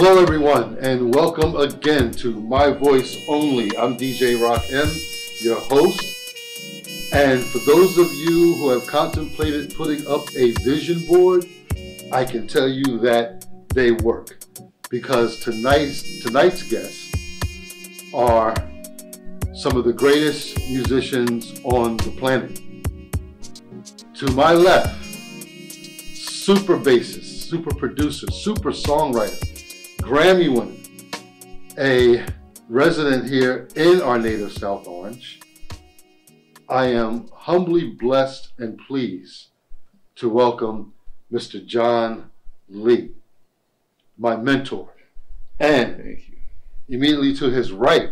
Hello everyone, and welcome again to My Voice Only. I'm DJ Rock M, your host. And for those of you who have contemplated putting up a vision board, I can tell you that they work. Because tonight's guests are some of the greatest musicians on the planet. To my left, super bassist, super producer, super songwriter, Grammy winner, a resident here in our native South Orange. I am humbly blessed and pleased to welcome Mr. John Lee, my mentor. And Thank you. Immediately to his right,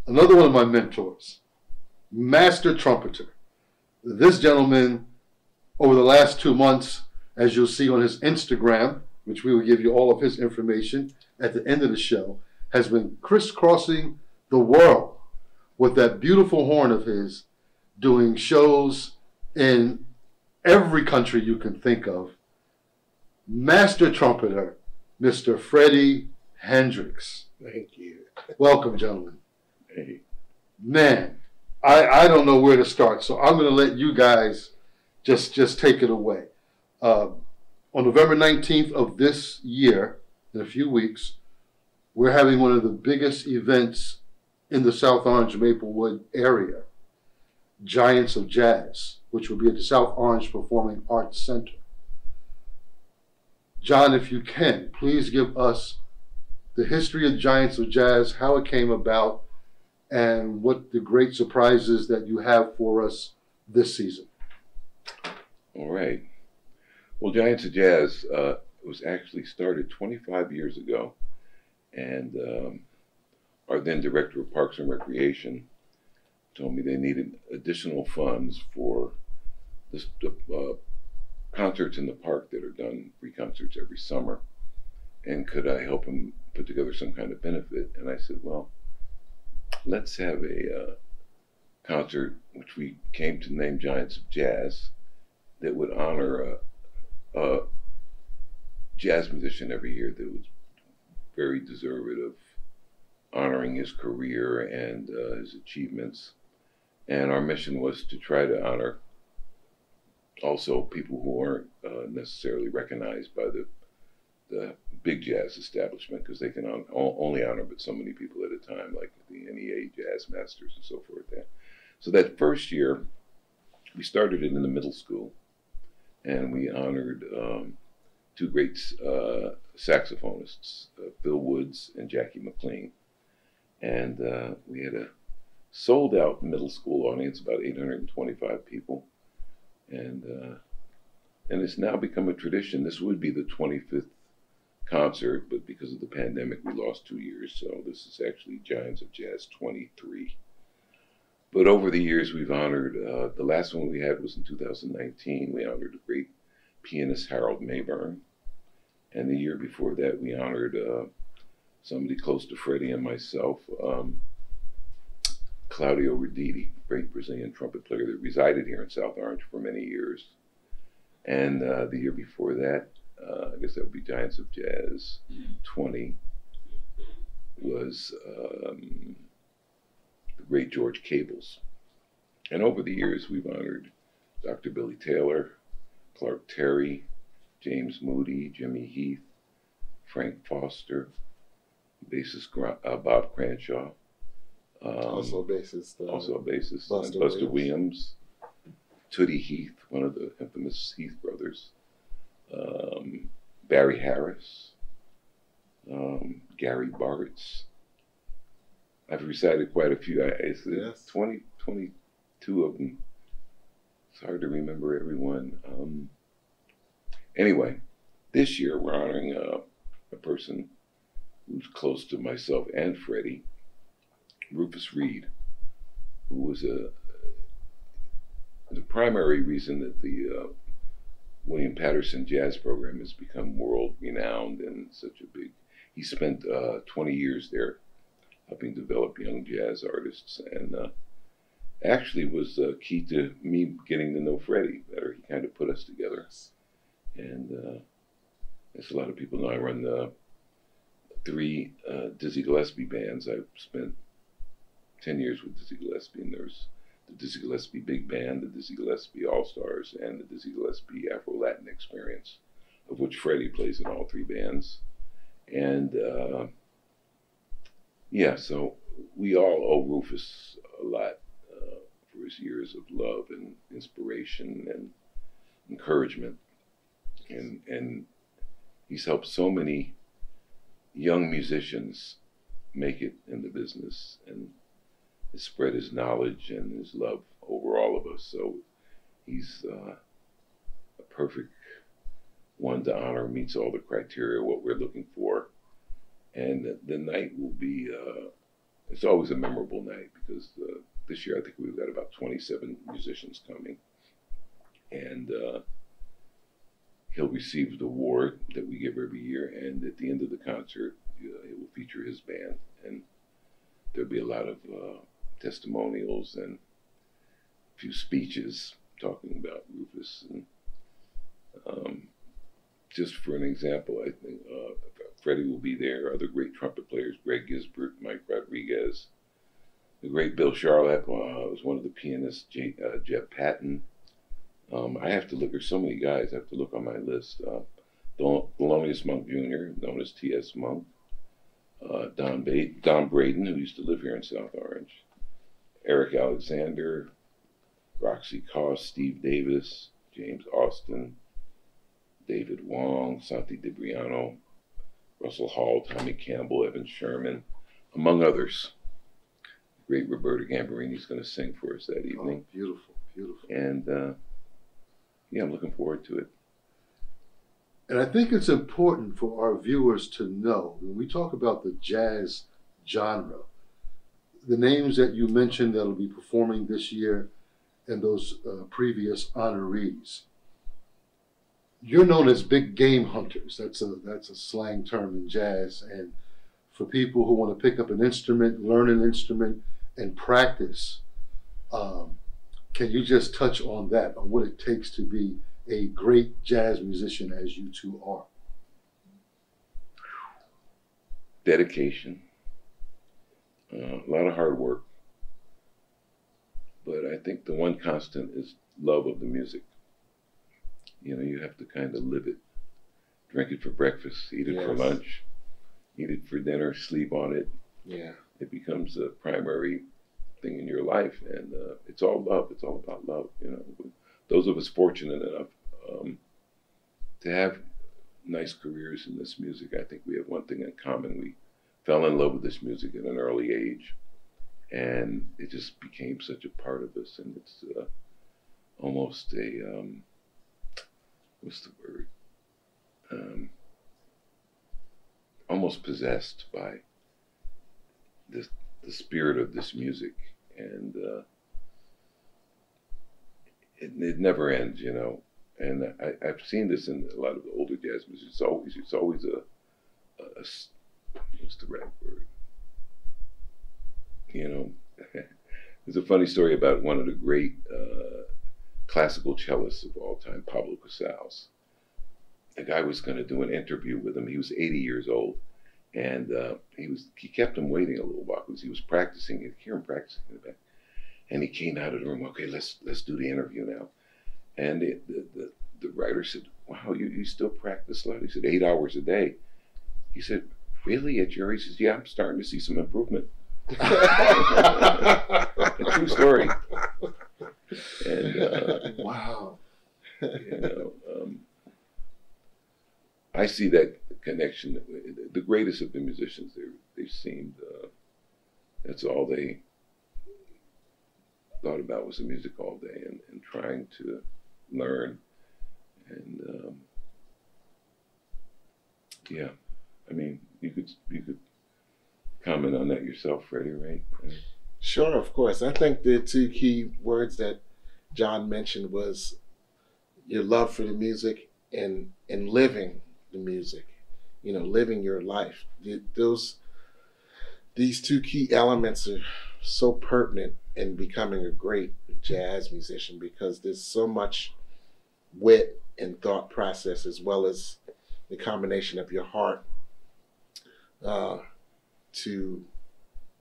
another one of my mentors, master trumpeter. This gentleman, over the last 2 months, as you'll see on his Instagram, which we will give you all of his information at the end of the show, has been crisscrossing the world with that beautiful horn of his, doing shows in every country you can think of. Master trumpeter, Mr. Freddie Hendrix. Thank you. Welcome, gentlemen. Hey. Man, I don't know where to start, so I'm going to let you guys just take it away. On November 19th of this year, in a few weeks, we're having one of the biggest events in the South Orange Maplewood area, Giants of Jazz, which will be at the South Orange Performing Arts Center. John, if you can, please give us the history of Giants of Jazz, how it came about, and what the great surprises that you have for us this season. All right. Well, Giants of Jazz was actually started 25 years ago, and our then director of Parks and Recreation told me they needed additional funds for the concerts in the park that are done, free concerts every summer, and could I help him put together some kind of benefit? And I said, well, let's have a concert, which we came to name Giants of Jazz, that would honor a jazz musician every year that was very deserving of honoring his career and his achievements. And our mission was to try to honor also people who aren't necessarily recognized by the big jazz establishment, because they can only honor but so many people at a time, like the NEA Jazz Masters and so forth. So that first year, we started it in the middle school, and we honored two great saxophonists, Phil Woods and Jackie McLean. And we had a sold-out middle school audience, about 825 people. And it's now become a tradition. This would be the 25th concert, but because of the pandemic, we lost 2 years. So this is actually Giants of Jazz 23. But over the years, we've honored, the last one we had was in 2019. We honored the great pianist Harold Mayburn. And the year before that, we honored somebody close to Freddie and myself, Claudio Roditi, great Brazilian trumpet player that resided here in South Orange for many years. And the year before that, I guess that would be Giants of Jazz 20, was the great George Cables. And over the years, we've honored Dr. Billy Taylor, Clark Terry, James Moody, Jimmy Heath, Frank Foster, bassist Bob Cranshaw. Also a bassist. Buster Williams, Tootie Heath, one of the infamous Heath brothers, Barry Harris, Gary Bartz. I've recited quite a few. It's Yes. 22 of them. It's hard to remember everyone. Anyway, this year we're honoring a person who's close to myself and Freddie, Rufus Reed, who was the primary reason that the William Patterson Jazz Program has become world renowned and such a big. He spent 20 years there helping develop young jazz artists, and actually was key to me getting to know Freddie better. He kind of put us together. And as a lot of people know, I run the 3 Dizzy Gillespie bands. I've spent 10 years with Dizzy Gillespie, and there's the Dizzy Gillespie Big Band, the Dizzy Gillespie All-Stars, and the Dizzy Gillespie Afro-Latin Experience, of which Freddie plays in all 3 bands. And yeah, so we all owe Rufus a lot for his years of love and inspiration and encouragement. And he's helped so many young musicians make it in the business, and has spread his knowledge and his love over all of us. So he's a perfect one to honor, meets all the criteria, what we're looking for. And the night will be, it's always a memorable night, because this year I think we've got about 27 musicians coming. And he'll receive the award that we give every year, and at the end of the concert, it will feature his band, and there'll be a lot of testimonials and a few speeches talking about Rufus. And just for an example, I think Freddie will be there, other great trumpet players, Greg Gisbert, Mike Rodriguez, the great Bill Charlotte was one of the pianists, Jeff Patton. I have to look, there's so many guys, I have to look on my list. Thelonious Monk Jr., known as T.S. Monk. Don Braden, who used to live here in South Orange. Eric Alexander, Roxy Coss, Steve Davis, James Austin, David Wong, Santi DiBriano, Russell Hall, Tommy Campbell, Evan Sherman, among others. The great Roberta Gambarini is going to sing for us that evening. Oh, beautiful, beautiful. And yeah, I'm looking forward to it. And I think it's important for our viewers to know, when we talk about the jazz genre, the names that you mentioned that'll be performing this year and those previous honorees, you're known as big game hunters. That's a slang term in jazz. And for people who want to pick up an instrument, learn an instrument, and practice, can you just touch on that, on what it takes to be a great jazz musician as you two are? Dedication, a lot of hard work, but I think the one constant is love of the music. You know, you have to kind of live it, drink it for breakfast, eat it for lunch, eat it for dinner, sleep on it. Yeah, it becomes a primary thing in your life, and it's all love. It's all about love. You know, those of us fortunate enough to have nice careers in this music, I think we have one thing in common. We fell in love with this music at an early age, and it just became such a part of us, and it's almost a, what's the word? Almost possessed by the spirit of this music, and it never ends, you know. And I've seen this in a lot of the older jazz music. It's always a what's the right word? You know, there's a funny story about one of the great classical cellists of all time, Pablo Casals. The guy was going to do an interview with him. He was 80 years old, and he kept him waiting a little while because he was practicing. You hear him practicing in the back, and he came out of the room. Okay, let's do the interview now. And the writer said, "Wow, you still practice a lot?" He said, 8 hours a day. He said, "Really, at your age?" He says, "Yeah, I'm starting to see some improvement." A true story. And wow. You know, I see that connection. The greatest of the musicians, they seemed, that's all they thought about was the music all day, and trying to learn. And yeah, I mean, you could comment on that yourself, Freddie, right? Sure, of course. I think the two key words that John mentioned was your love for the music and living the music. You know, living your life. These two key elements are so pertinent in becoming a great jazz musician, because there's so much wit and thought process, as well as the combination of your heart, to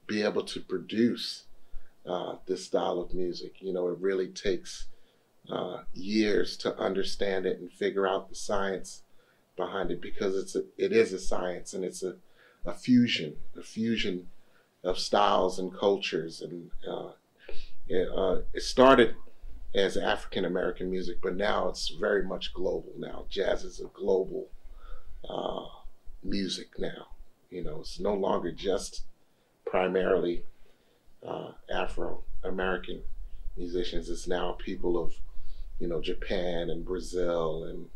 be able to produce this style of music. You know, it really takes years to understand it and figure out the science behind it, because it is a science, and it's a fusion of styles and cultures. And it started as African American music, but now it's very much global now. Jazz is a global music now. You know, it's no longer just primarily Afro-American musicians. It's now people of, you know, Japan and Brazil and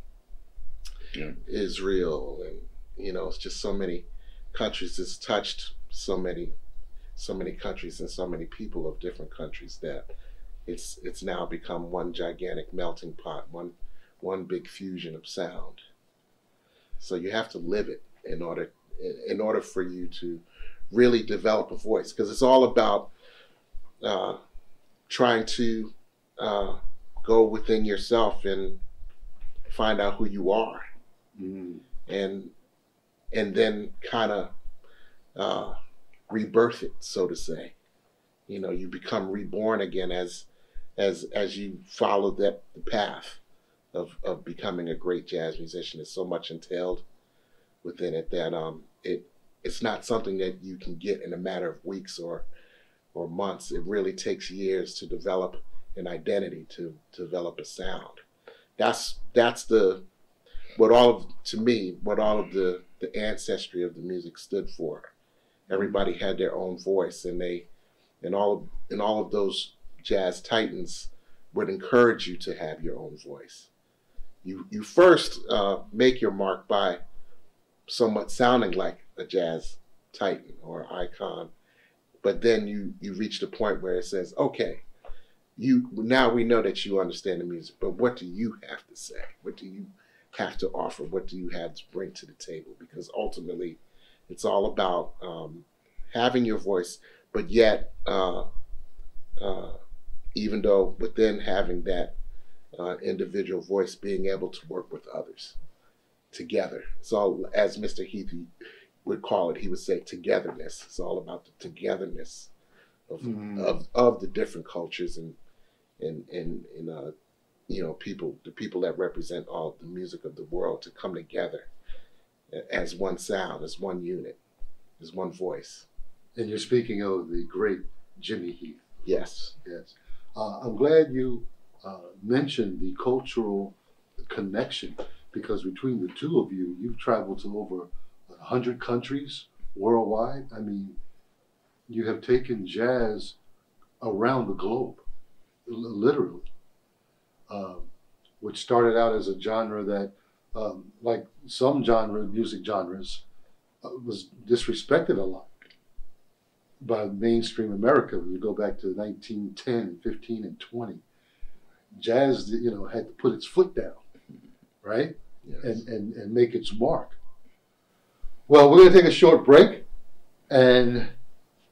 Israel, and, you know, it's just so many countries. It's touched so many countries and so many people of different countries that it's now become one gigantic melting pot, one big fusion of sound. So you have to live it in order for you to really develop a voice, because it's all about trying to go within yourself and find out who you are, and then kind of rebirth it, so to say. You know, you become reborn again as you follow the path of becoming a great jazz musician. There's so much entailed within it that it's not something that you can get in a matter of weeks or months. It really takes years to develop an identity, to develop a sound. That's what all of the ancestry of the music stood for. Everybody had their own voice, and all of those jazz titans would encourage you to have your own voice. You first make your mark by somewhat sounding like a jazz titan or icon, but then you reach the point where it says, okay, now we know that you understand the music, but what do you have to say? What do you have to offer? What do you have to bring to the table? Because ultimately, it's all about having your voice, but yet, even though within having that individual voice, being able to work with others together. So, as Mr. Heath would call it, he would say togetherness. It's all about the togetherness of the different cultures and you know, the people that represent all the music of the world to come together as one sound, as one unit, as one voice. And you're speaking of the great Jimmy Heath. Yes. Yes. I'm glad you mentioned the cultural connection, because between the two of you, you've traveled to over 100 countries worldwide. I mean, you have taken jazz around the globe, literally, which started out as a genre that, like some music genres, was disrespected a lot by mainstream America. When you go back to 1910, 15, and 20, jazz, you know, had to put its foot down, right? Yes. And make its mark. Well, we're going to take a short break, and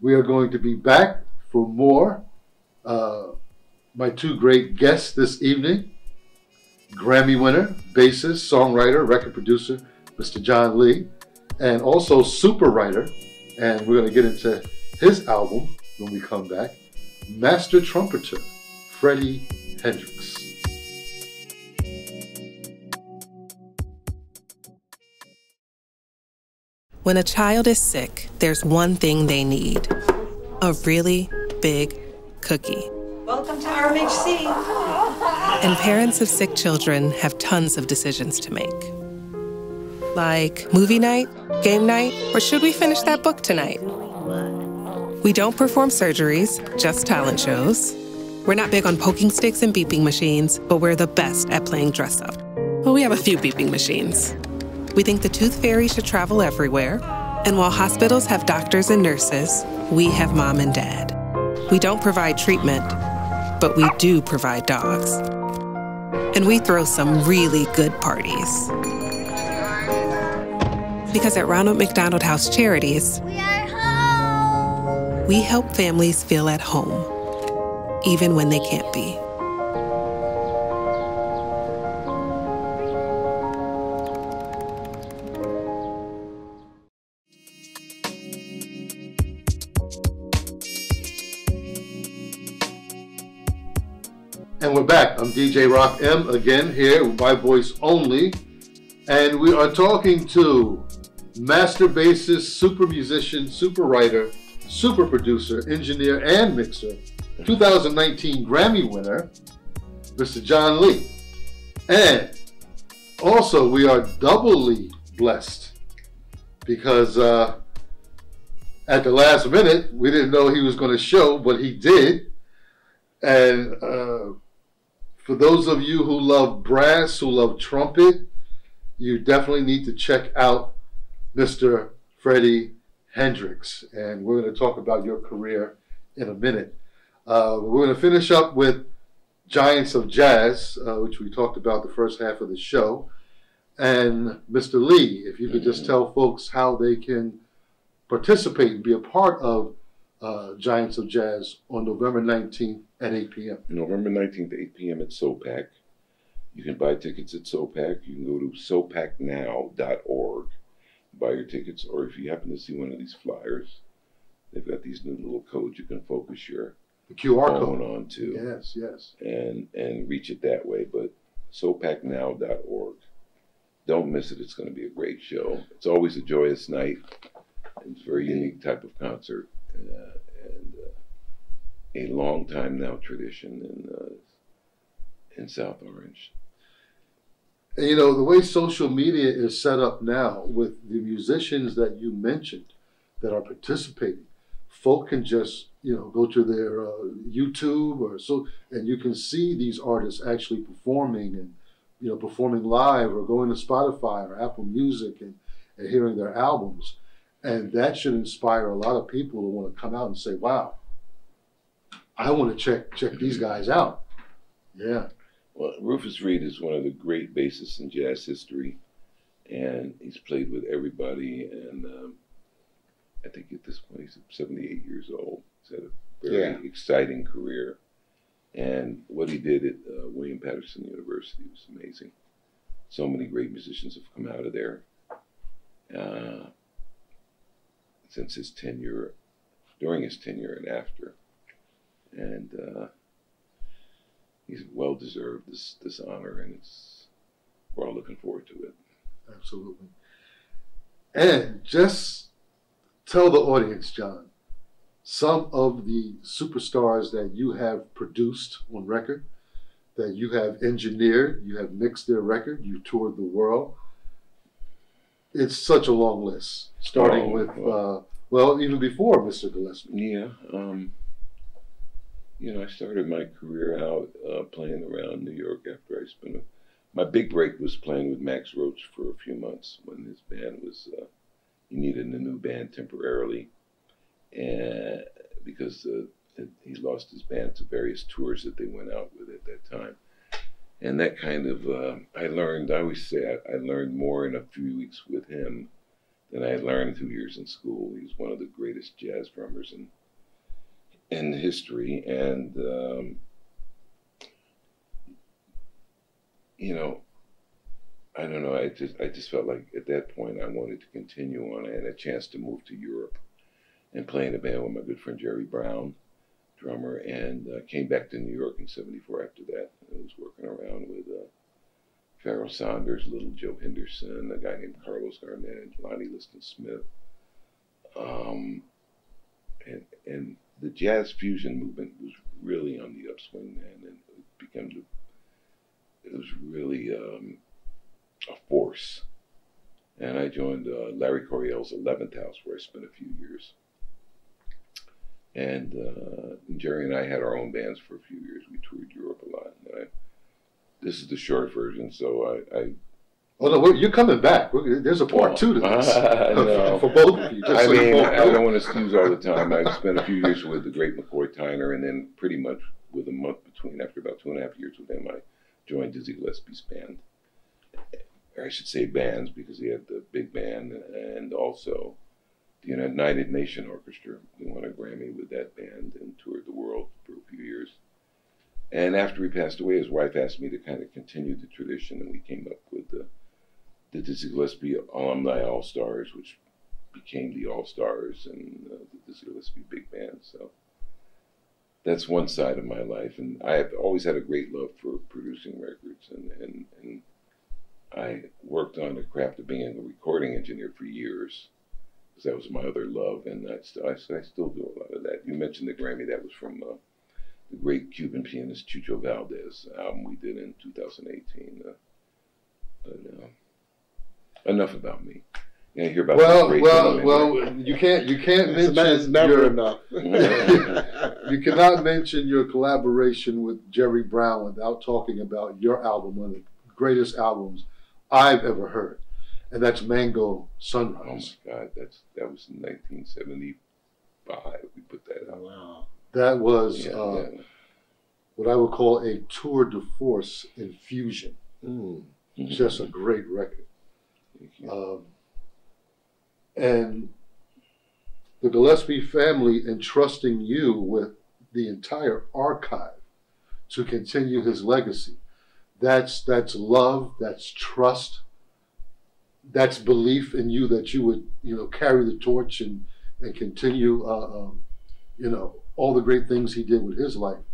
we are going to be back for more. My two great guests this evening, Grammy winner, bassist, songwriter, record producer, Mr. John Lee, and also super writer, and we're going to get into his album when we come back, master trumpeter, Freddie Hendrix. When a child is sick, there's one thing they need: a really big cookie. Welcome to RMHC. And parents of sick children have tons of decisions to make. Like movie night, game night, or should we finish that book tonight? We don't perform surgeries, just talent shows. We're not big on poking sticks and beeping machines, but we're the best at playing dress up. Well, we have a few beeping machines. We think the tooth fairy should travel everywhere. And while hospitals have doctors and nurses, we have mom and dad. We don't provide treatment, but we do provide dogs. And we throw some really good parties. Because at Ronald McDonald House Charities, we are home. We help families feel at home, even when they can't be. And we're back. I'm DJ Rock M again here with my voice only. And we are talking to master bassist, super musician, super writer, super producer, engineer, and mixer, 2019 Grammy winner, Mr. John Lee. And also we are doubly blessed because at the last minute, we didn't know he was going to show, but he did. And for those of you who love brass, who love trumpet, you definitely need to check out Mr. Freddie Hendrix. And we're going to talk about your career in a minute. We're going to finish up with Giants of Jazz, which we talked about the first half of the show. And Mr. Lee, if you could just tell folks how they can participate and be a part of Giants of Jazz on November 19th at 8 p.m. November 19th, 8 p.m. at SOPAC. You can buy tickets at SOPAC. You can go to SOPACnow.org, buy your tickets, or if you happen to see one of these flyers, they've got these new little codes you can focus your QR phone code onto. Yes, yes. And reach it that way. But SOPACnow.org. Don't miss it. It's going to be a great show. It's always a joyous night. It's a very unique type of concert. And a long time now tradition in South Orange. And you know, the way social media is set up now with the musicians that you mentioned that are participating, folk can just, go to their YouTube or so, and you can see these artists actually performing and, performing live or going to Spotify or Apple Music and hearing their albums. And that should inspire a lot of people to want to come out and say, wow, I want to check these guys out. Yeah. Well, Rufus Reid is one of the great bassists in jazz history, and he's played with everybody. And I think at this point he's 78 years old. He's had a very exciting career. And what he did at William Patterson University was amazing. So many great musicians have come out of there since his tenure, during his tenure and after. And he's well deserved this honor, and we're all looking forward to it. Absolutely. And just tell the audience, John, some of the superstars that you have produced on record, that you have engineered, you have mixed their record, you toured the world. It's such a long list, starting with, even before Mr. Gillespie. Yeah. I started my career out playing around New York after I spent my big break was playing with Max Roach for a few months when his band was, he needed a new band temporarily, and because he lost his band to various tours that they went out with at that time. And that kind of, I always say I learned more in a few weeks with him than I learned 2 years in school. He was one of the greatest jazz drummers in history. And, I don't know, I just felt like at that point I wanted to continue on. I had a chance to move to Europe and play in a band with my good friend Jerry Brown, drummer, and came back to New York in '74 after that. I was working around with Pharoah Saunders, Little Joe Henderson, a guy named Carlos Garnett, Lonnie Liston Smith. And the jazz fusion movement was really on the upswing then, and it was really a force. And I joined Larry Coryell's 11th House, where I spent a few years. And Jerry and I had our own bands for a few years. We toured Europe a lot. And this is the short version, so I Oh no, you're coming back. There's a part two to this for both of you. I don't want to excuse all the time. I spent a few years with the great McCoy Tyner, and then pretty much with a month between, after about 2.5 years with him, I joined Dizzy Gillespie's band. Or I should say bands, because he had the big band and also the United Nation Orchestra. We won a Grammy with that band and toured the world for a few years. And after he passed away, his wife asked me to kind of continue the tradition, and we came up with the Dizzy Gillespie Alumni All-Stars, which became the All-Stars and the Dizzy Gillespie Big Band. So that's one side of my life, and I have always had a great love for producing records, and I worked on the craft of being a recording engineer for years, because that was my other love, and I still do a lot of that. You mentioned the Grammy. That was from the great Cuban pianist Chucho Valdez album we did in 2018. Enough about me. You hear about you can't mention It's never enough. You cannot mention your collaboration with Jerry Brown without talking about your album, one of the greatest albums I've ever heard, and that's Mango Sunrise. Oh my God, that was in 1975. We put that out. Wow. That was what I would call a tour de force infusion. Just a great record. Thank you. And the Gillespie family entrusting you with the entire archive to continue his legacy. That's love, that's trust, that's belief in you that you would, carry the torch and continue, all the great things he did with his life.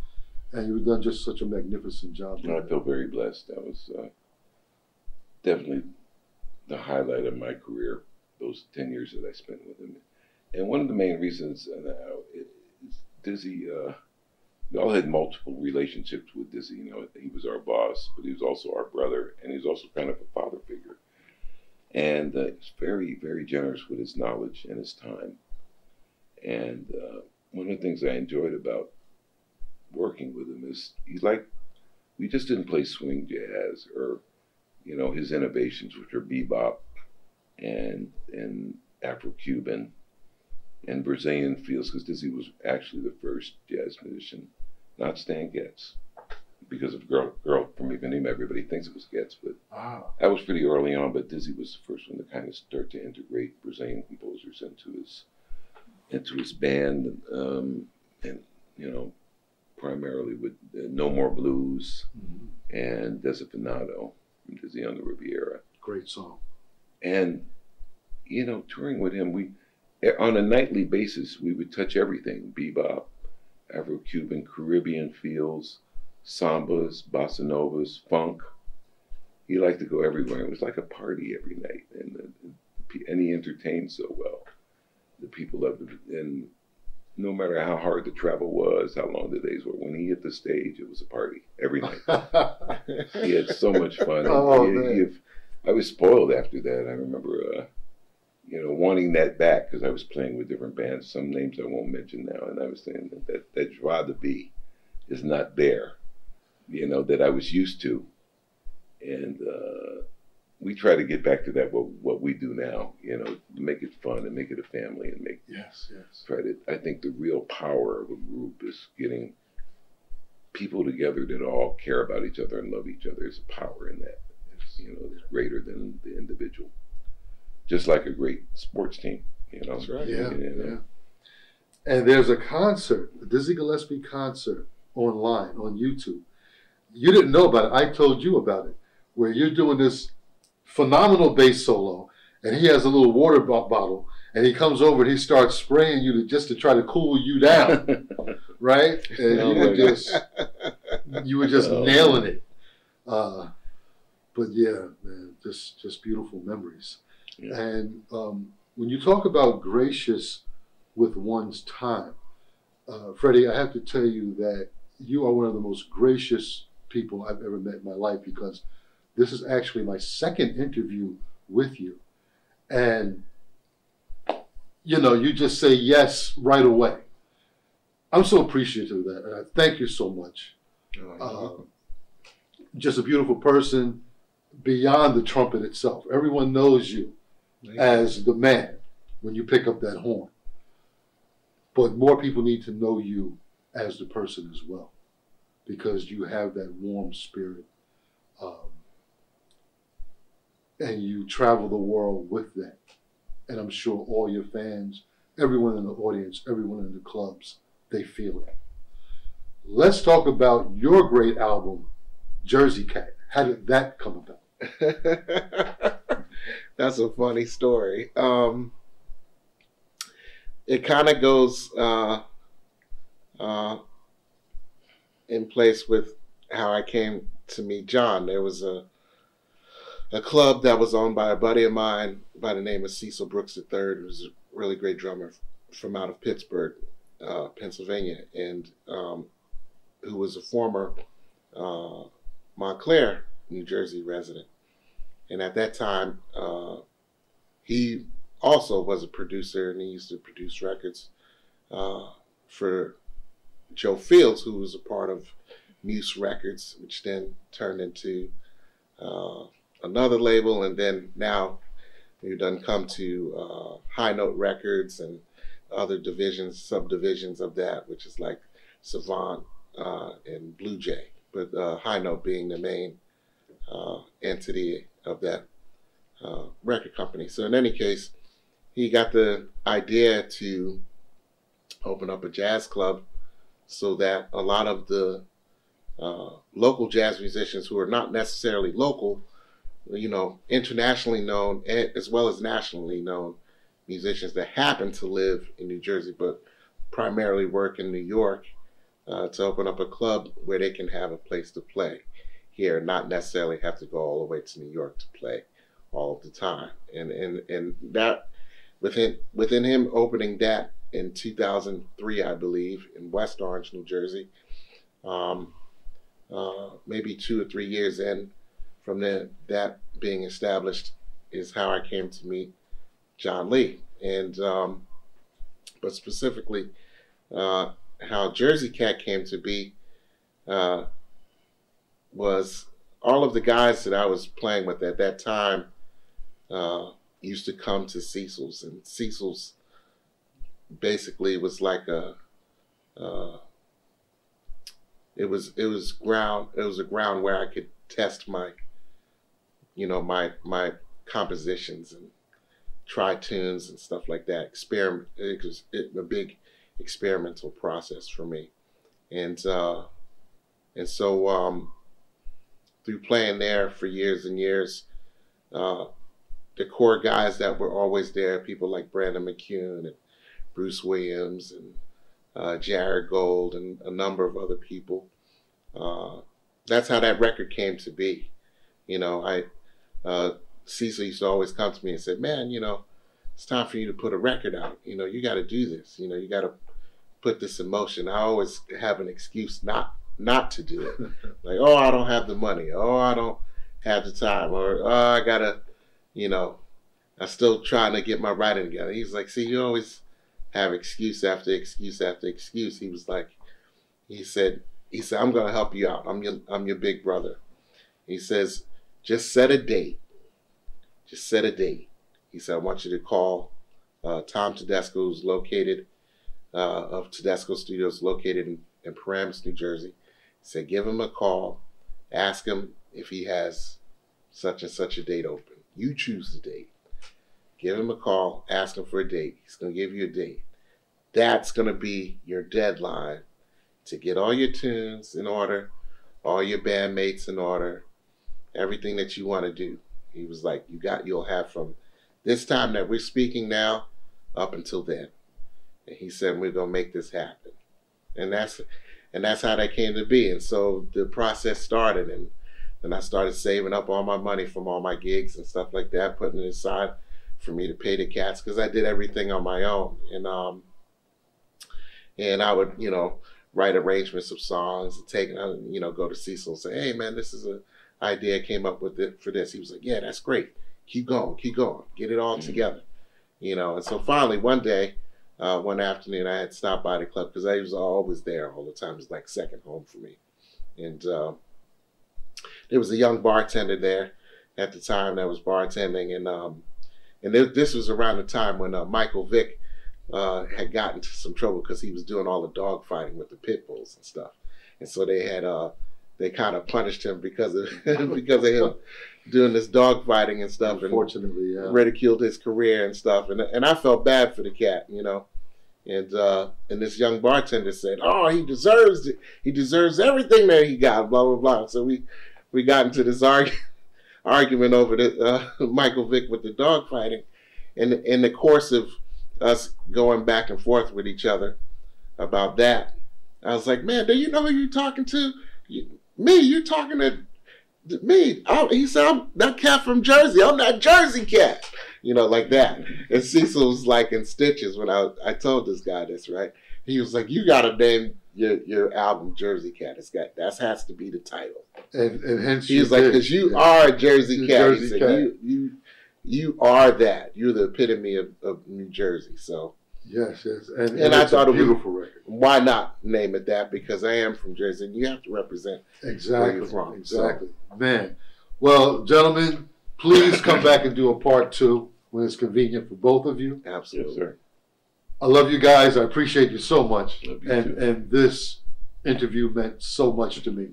And you've done just such a magnificent job. I feel very blessed. That was definitely the highlight of my career, those 10 years that I spent with him. And one of the main reasons is Dizzy, we all had multiple relationships with Dizzy. He was our boss, but he was also our brother, and he was also kind of a father figure. And he was very, very generous with his knowledge and his time. And one of the things I enjoyed about working with him is we just didn't play swing jazz or, his innovations, which are bebop and Afro-Cuban and Brazilian feels, because Dizzy was actually the first jazz musician, not Stan Getz, because of Girl from Ipanema. Everybody thinks it was Getz, but that was pretty early on. But Dizzy was the first one to kind of start to integrate Brazilian composers into his band, and primarily with No More Blues and Desafinado from Dizzy on the Riviera. Great song. And touring with him, on a nightly basis, we would touch everything: bebop, Afro-Cuban, Caribbean feels, sambas, bossa novas, funk. He liked to go everywhere. It was like a party every night, and he entertained so well. The people loved him, and no matter how hard the travel was, how long the days were, when he hit the stage, it was a party every night. He had so much fun. I was spoiled after that. I remember, wanting that back, because I was playing with different bands, some names I won't mention now, and I was saying that joie de vivre is not there, that I was used to. And we try to get back to that, what we do now, make it fun and make it a family and I think the real power of a group is getting people together that all care about each other and love each other. There's a power in that. It's greater than the individual. Just like a great sports team, That's right. Yeah. And there's a concert, a Dizzy Gillespie concert online on YouTube. You didn't know about it. I told you about it, where you're doing this phenomenal bass solo, and he has a little water bottle, and he comes over and he starts spraying you just to try to cool you down, right? And you were just nailing it. But yeah, man, just beautiful memories. Yeah. And when you talk about gracious with one's time, Freddie, I have to tell you that you are one of the most gracious people I've ever met in my life, because this is actually my second interview with you. And, you just say yes right away. I'm so appreciative of that, and I thank you so much. Just a beautiful person beyond the trumpet itself. Everyone knows you as the man when you pick up that horn. But more people need to know you as the person as well, because you have that warm spirit, and you travel the world with that. And I'm sure all your fans, everyone in the audience, everyone in the clubs, they feel it. Let's talk about your great album, Jersey Cat. How did that come about? That's a funny story. It kind of goes in place with how I came to meet John. There was a club that was owned by a buddy of mine by the name of Cecil Brooks III, who was a really great drummer from out of Pittsburgh, Pennsylvania, and who was a former Montclair, New Jersey resident. And at that time, he also was a producer, and he used to produce records for Joe Fields, who was a part of Muse Records, which then turned into another label, and then now we've done come to High Note Records and other divisions, subdivisions of that, which is like Savant and Blue Jay, but High Note being the main entity of that record company. So in any case, he got the idea to open up a jazz club so that a lot of the local jazz musicians who are not necessarily local, you know, internationally known as well as nationally known musicians that happen to live in New Jersey but primarily work in New York, to open up a club where they can have a place to play here, not necessarily have to go all the way to New York to play all of the time. And that within him opening that in 2003, I believe, in West Orange, New Jersey, maybe 2 or 3 years in from that being established is how I came to meet John Lee. And but specifically how Jersey Cat came to be was all of the guys that I was playing with at that time used to come to Cecil's, and Cecil's basically was like a it was a ground where I could test my, you know, my compositions and try tunes and stuff like that. Experiment. It was a big experimental process for me, and so through playing there for years and years, the core guys that were always there, people like Brandon McCune and Bruce Williams and Jared Gold and a number of other people. That's how that record came to be. You know, Cecil used to always come to me and said, "Man, you know, it's time for you to put a record out. You know, you got to do this. You know, you got to put this in motion." I always have an excuse not to do it. Like, oh, I don't have the money. Oh, I don't have the time. Or, oh, I gotta, you know, I'm still trying to get my writing together. He's like, see, you always have excuse after excuse after excuse. He was like, he said, I'm gonna help you out. I'm your big brother. He says, just set a date. Just set a date. He said, I want you to call Tom Tedesco, who's located of Tedesco Studios, located in Paramus, New Jersey. He said, give him a call, ask him if he has such and such a date open. You choose the date. Give him a call, ask him for a date. He's going to give you a date. That's going to be your deadline to get all your tunes in order, all your bandmates in order, everything that you want to do. He was like, you'll have from this time that we're speaking now up until then. And he said, we're going to make this happen. And that's how that came to be. And so the process started, and then I started saving up all my money from all my gigs and stuff like that, putting it aside for me to pay the cats, because I did everything on my own. And I would, you know, write arrangements of songs and take it, you know, go to Cecil and say, hey man, this is an idea I came up with it for this. He was like, yeah, that's great. Keep going, get it all together. You know, and so finally one day, one afternoon, I had stopped by the club because I was always there all the time. It was like second home for me. And there was a young bartender there at the time that was bartending, and this was around the time when Michael Vick had gotten into some trouble because he was doing all the dog fighting with the pit bulls and stuff. And so they kind of punished him because of because of him doing this dog fighting and stuff. Unfortunately, yeah. Ridiculed his career and stuff. And I felt bad for the cat, you know. And this young bartender said, "Oh, he deserves it. He deserves everything that he got." Blah blah blah. So we got into this argument over the Michael Vick with the dog fighting, and in the course of us going back and forth with each other about that, I was like, man, do you know who you're talking to? Me, you're talking to me. He said, I'm that cat from Jersey. I'm that Jersey cat. You know, like that. And Cecil was like in stitches when I told this guy this, right? He was like, you got to name your album Jersey Cat. That has to be the title. And hence he was like, because you are a Jersey cat. Jersey He said, cat. You are that. You're the epitome of New Jersey. So yes. And I thought it was a beautiful record. Why not name it that? Because I am from Jersey, and you have to represent where you're from. Exactly. So. Man. Well, gentlemen, please come back and do a part 2 when it's convenient for both of you. Absolutely. Yes, sir. I love you guys. I appreciate you so much. Love you too. And this interview meant so much to me.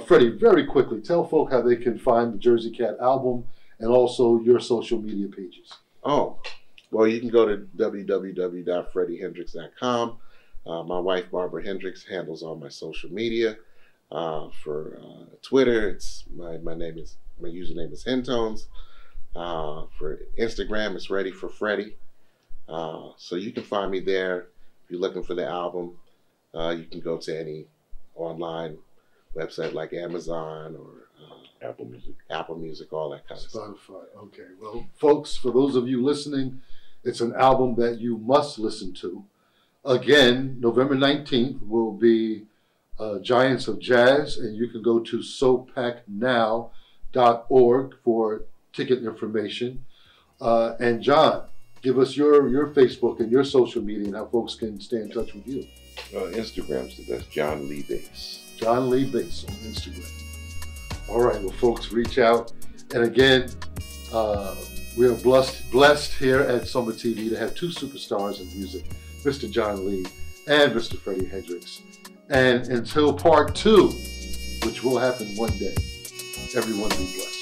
Freddie, very quickly, tell folk how they can find the Jersey Cat album and also your social media pages. Oh, well, you can go to www.freddiehendrix.com. My wife, Barbara Hendricks, handles all my social media. For Twitter, it's my username is Hentones. For Instagram, it's Ready for Freddie. So you can find me there. If you're looking for the album, you can go to any online website like Amazon or Apple Music, all that kind of stuff. Spotify. Okay. Well, folks, for those of you listening, it's an album that you must listen to. Again, November 19th will be Giants of Jazz, and you can go to sopacnow.org for ticket information. And John, give us your Facebook and your social media and how folks can stay in touch with you. Instagram's the best. John Lee Bass. John Lee Bass on Instagram. All right, well, folks, reach out. And again, we are blessed here at SOMAtv to have 2 superstars in music, Mr. John Lee and Mr. Freddie Hendrix. And until part 2, which will happen one day, everyone be blessed.